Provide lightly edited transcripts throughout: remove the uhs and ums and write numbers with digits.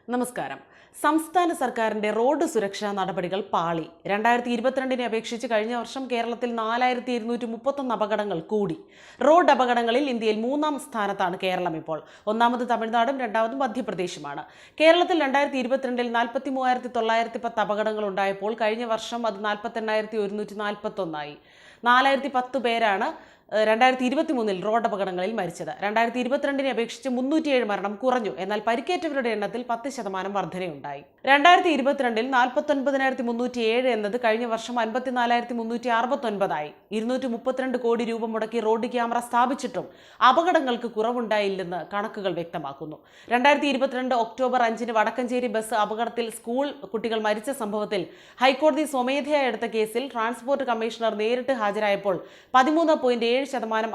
നമസ്കാരം. സംസ്ഥാന സർക്കാരിന്റെ റോഡ് സുരക്ഷാ നടപടികൾ പാളി. 2022 അപേക്ഷിച്ച് കഴിഞ്ഞ വർഷം കേരളത്തിൽ 4231 അപകടങ്ങൾ കൂടി. റോഡ് അപകടങ്ങളിൽ ഇന്ത്യയിൽ 3-ാം സ്ഥാനത്താണ് കേരളം ഇപ്പോൾ. ഒന്നാമത് തമിഴ്നാടും രണ്ടാമത് മധ്യപ്രദേശുമാണ്. കേരളത്തിൽ 2022 43,910 അപകടങ്ങൾ ഉണ്ടായപ്പോൾ കഴിഞ്ഞ വർഷം അത് 48,141 ആയി. 4,010 പേരാണ് 2023 റോഡ് അപകടങ്ങളിൽ മരിച്ചത്. 2022 അപേക്ഷിച്ച് 307 മരണം കുറഞ്ഞു. എന്നാൽ പരിക്കേറ്റവരുടെ എണ്ണത്തിൽ 10% വർധനയുണ്ടായി. 2022 49,307 എന്നത് കഴിഞ്ഞ വർഷം 54,369 ആയി. 232 കോടി രൂപ മുടക്കി റോഡ് ക്യാമറ സ്ഥാപിച്ചിട്ടും അപകടങ്ങൾക്ക് കുറവുണ്ടായില്ലെന്ന് കണക്കുകൾ വ്യക്തമാക്കുന്നു. 2022 ഒക്ടോബർ 5 വടക്കഞ്ചേരി ബസ് അപകടത്തിൽ സ്കൂൾ കുട്ടികൾ മരിച്ച സംഭവത്തിൽ ഹൈക്കോടതി സ്വമേധയാ എടുത്ത കേസിൽ ട്രാൻസ്പോർട്ട് കമ്മീഷണർ നേരിട്ട് ഹാജരായപ്പോൾ 13.7%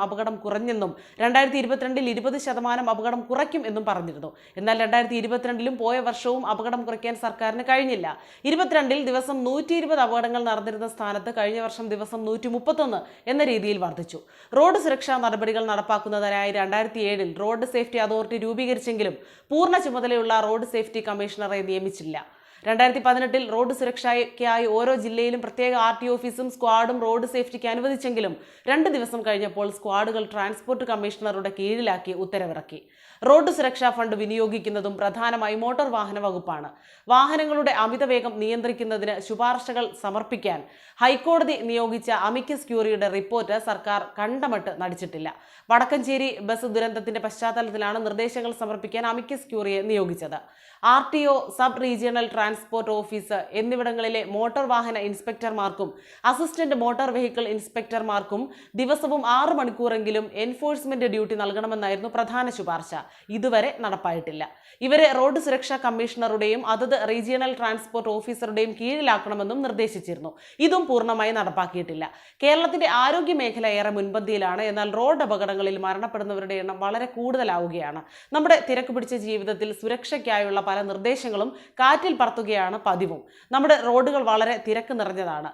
അപകടം കുറഞ്ഞെന്നും 2022 20% അപകടം കുറയ്ക്കും എന്നും പറഞ്ഞിരുന്നു. എന്നാൽ 2022 പോയ വർഷവും അപകടം കുറയ്ക്കാൻ സർക്കാരിന് കഴിഞ്ഞില്ല. 22 ദിവസം 120 അപകടങ്ങൾ നടന്നിരുന്ന സ്ഥാനത്ത് കഴിഞ്ഞ വർഷം ദിവസം 131 എന്ന രീതിയിൽ വർദ്ധിച്ചു. റോഡ് സുരക്ഷാ നടപടികൾ നടപ്പാക്കുന്നതിനായി 2007 റോഡ് സേഫ്റ്റി അതോറിറ്റി രൂപീകരിച്ചെങ്കിലും പൂർണ്ണ ചുമതലയുള്ള റോഡ് സേഫ്റ്റി കമ്മീഷണറെ നിയമിച്ചില്ല. 2018 റോഡ് സുരക്ഷയ്ക്കായി ഓരോ ജില്ലയിലും പ്രത്യേക RT ഓഫീസും സ്ക്വാഡും റോഡ് സേഫ്റ്റിക്ക് അനുവദിച്ചെങ്കിലും 2 ദിവസം കഴിഞ്ഞപ്പോൾ സ്ക്വാഡുകൾ ട്രാൻസ്പോർട്ട് കമ്മീഷണറുടെ കീഴിലാക്കി ഉത്തരവിറക്കി. റോഡ് സുരക്ഷാ ഫണ്ട് വിനിയോഗിക്കുന്നതും പ്രധാനമായി മോട്ടോർ വാഹന വകുപ്പാണ്. വാഹനങ്ങളുടെ അമിതവേഗം നിയന്ത്രിക്കുന്നതിന് ശുപാർശകൾ സമർപ്പിക്കാൻ ഹൈക്കോടതി നിയോഗിച്ച അമിക്കസ് ക്യൂറിയുടെ റിപ്പോർട്ട് സർക്കാർ കണ്ടമട്ട് നടിച്ചിട്ടില്ല. വടക്കഞ്ചേരി ബസ് ദുരന്തത്തിന്റെ പശ്ചാത്തലത്തിലാണ് നിർദ്ദേശങ്ങൾ സമർപ്പിക്കാൻ അമിക്കസ് ക്യൂറിയെ നിയോഗിച്ചത്. RTO, sub regional transport office എന്നിവിടങ്ങളിലെ മോട്ടോർ വാഹന ഇൻസ്പെക്ടർമാർക്കും അസിസ്റ്റന്റ് മോട്ടോർ വെഹിക്കിൾ ഇൻസ്പെക്ടർമാർക്കും ദിവസവും 6 മണിക്കൂറെങ്കിലും എൻഫോഴ്സ്മെന്റ് ഡ്യൂട്ടി നൽകണമെന്നായിരുന്നു പ്രധാന ശുപാർശ. ഇതുവരെ നടപ്പായിട്ടില്ല. ഇവരെ റോഡ് സുരക്ഷാ കമ്മീഷണറുടെയും അതത് റീജിയണൽ ട്രാൻസ്പോർട്ട് ഓഫീസറുടെയും കീഴിലാക്കണമെന്നും നിർദ്ദേശിച്ചിരുന്നു. ഇതും പൂർണ്ണമായി നടപ്പാക്കിയിട്ടില്ല. കേരളത്തിന്റെ ആരോഗ്യ മേഖല ഏറെ മുൻപന്തിയിലാണ്. എന്നാൽ റോഡ് അപകടങ്ങളിൽ മരണപ്പെടുന്നവരുടെ എണ്ണം വളരെ കൂടുതലാവുകയാണ്. നമ്മുടെ തിരക്ക് പിടിച്ച ജീവിതത്തിൽ സുരക്ഷയ്ക്കായുള്ള പല നിർദ്ദേശങ്ങളും കാറ്റിൽ പറത്തുകയാണ് പതിവും. നമ്മുടെ റോഡുകൾ വളരെ തിരക്ക് നിറഞ്ഞതാണ്.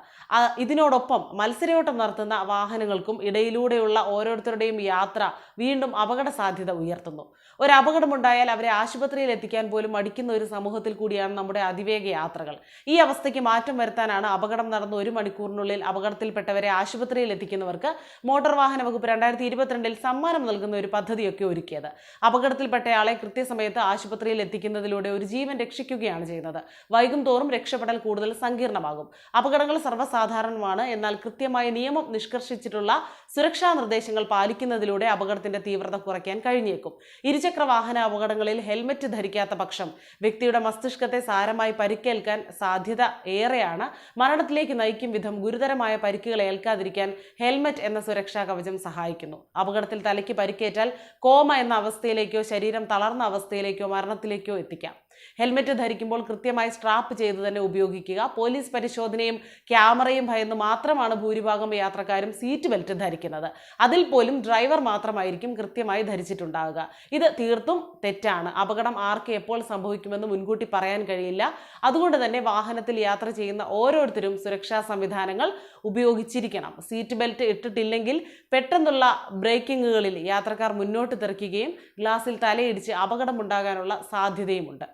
ഇതിനോടൊപ്പം മത്സരയോട്ടം നടത്തുന്ന വാഹനങ്ങൾക്കും ഇടയിലൂടെയുള്ള ഓരോരുത്തരുടെയും യാത്ര വീണ്ടും അപകട സാധ്യത ഉയർത്തുന്നു. ഒരു അപകടമുണ്ടായാൽ അവരെ ആശുപത്രിയിൽ എത്തിക്കാൻ പോലും മടിക്കുന്ന ഒരു സമൂഹത്തിൽ കൂടിയാണ് നമ്മുടെ അതിവേഗ യാത്രകൾ. ഈ അവസ്ഥയ്ക്ക് മാറ്റം വരുത്താനാണ് അപകടം നടന്ന 1 മണിക്കൂറിനുള്ളിൽ അപകടത്തിൽപ്പെട്ടവരെ ആശുപത്രിയിൽ എത്തിക്കുന്നവർക്ക് മോട്ടോർ വാഹന വകുപ്പ് 2022 സമ്മാനം നൽകുന്ന ഒരു പദ്ധതിയൊക്കെ ഒരുക്കിയത്. അപകടത്തിൽപ്പെട്ടയാളെ കൃത്യസമയത്ത് ആശുപത്രിയിൽ എത്തിക്കുന്നതിലൂടെ ഒരു ജീവൻ രക്ഷിക്കുകയാണ് ചെയ്യുന്നത്. വൈകും തോറും രക്ഷപ്പെടൽ കൂടുതൽ സങ്കീർണമാകും. അപകടങ്ങൾ സർവ്വസാധാരണമാണ്. എന്നാൽ കൃത്യമായ നിയമം നിഷ്കർഷിച്ചിട്ടുള്ള സുരക്ഷാ നിർദ്ദേശങ്ങൾ പാലിക്കുന്നതിലൂടെ അപകടത്തിന്റെ തീവ്രത കുറയ്ക്കാൻ കഴിഞ്ഞേക്കും. ഇരുചക്ര വാഹന അപകടങ്ങളിൽ ഹെൽമറ്റ് ധരിക്കാത്ത പക്ഷം വ്യക്തിയുടെ മസ്തിഷ്കത്തെ സാരമായി പരിക്കേൽക്കാൻ സാധ്യത ഏറെയാണ്. മരണത്തിലേക്ക് നയിക്കും വിധം ഗുരുതരമായ പരിക്കുകൾ ഏൽക്കാതിരിക്കാൻ ഹെൽമറ്റ് എന്ന സുരക്ഷാ കവചം സഹായിക്കുന്നു. അപകടത്തിൽ തലയ്ക്ക് പരിക്കേറ്റാൽ കോമ എന്ന അവസ്ഥയിലേക്കോ ശരീരം തളർന്ന അവസ്ഥയിലേക്കോ മരണത്തിലേക്കോ എത്തിക്കാം. ഹെൽമറ്റ് ധരിക്കുമ്പോൾ കൃത്യമായി സ്ട്രാപ്പ് ചെയ്ത് തന്നെ ഉപയോഗിക്കുക. പോലീസ് പരിശോധനയും ക്യാമറയും ഭയന്ന് മാത്രമാണ് ഭൂരിഭാഗം യാത്രക്കാരും സീറ്റ് ബെൽറ്റ് ധരിക്കുന്നത്. അതിൽ പോലും ഡ്രൈവർ മാത്രമായിരിക്കും കൃത്യമായി ധരിച്ചിട്ടുണ്ടാവുക. ഇത് തീർത്തും തെറ്റാണ്. അപകടം ആർക്ക് എപ്പോൾ സംഭവിക്കുമെന്ന് മുൻകൂട്ടി പറയാൻ കഴിയില്ല. അതുകൊണ്ട് തന്നെ വാഹനത്തിൽ യാത്ര ചെയ്യുന്ന ഓരോരുത്തരും സുരക്ഷാ സംവിധാനങ്ങൾ ഉപയോഗിച്ചിരിക്കണം. സീറ്റ് ബെൽറ്റ് ഇട്ടിട്ടില്ലെങ്കിൽ പെട്ടെന്നുള്ള ബ്രേക്കിങ്ങുകളിൽ യാത്രക്കാർ മുന്നോട്ട് തെറിക്കുകയും ഗ്ലാസിൽ തലയിടിച്ച് അപകടമുണ്ടാകാനുള്ള സാധ്യതയുമുണ്ട്.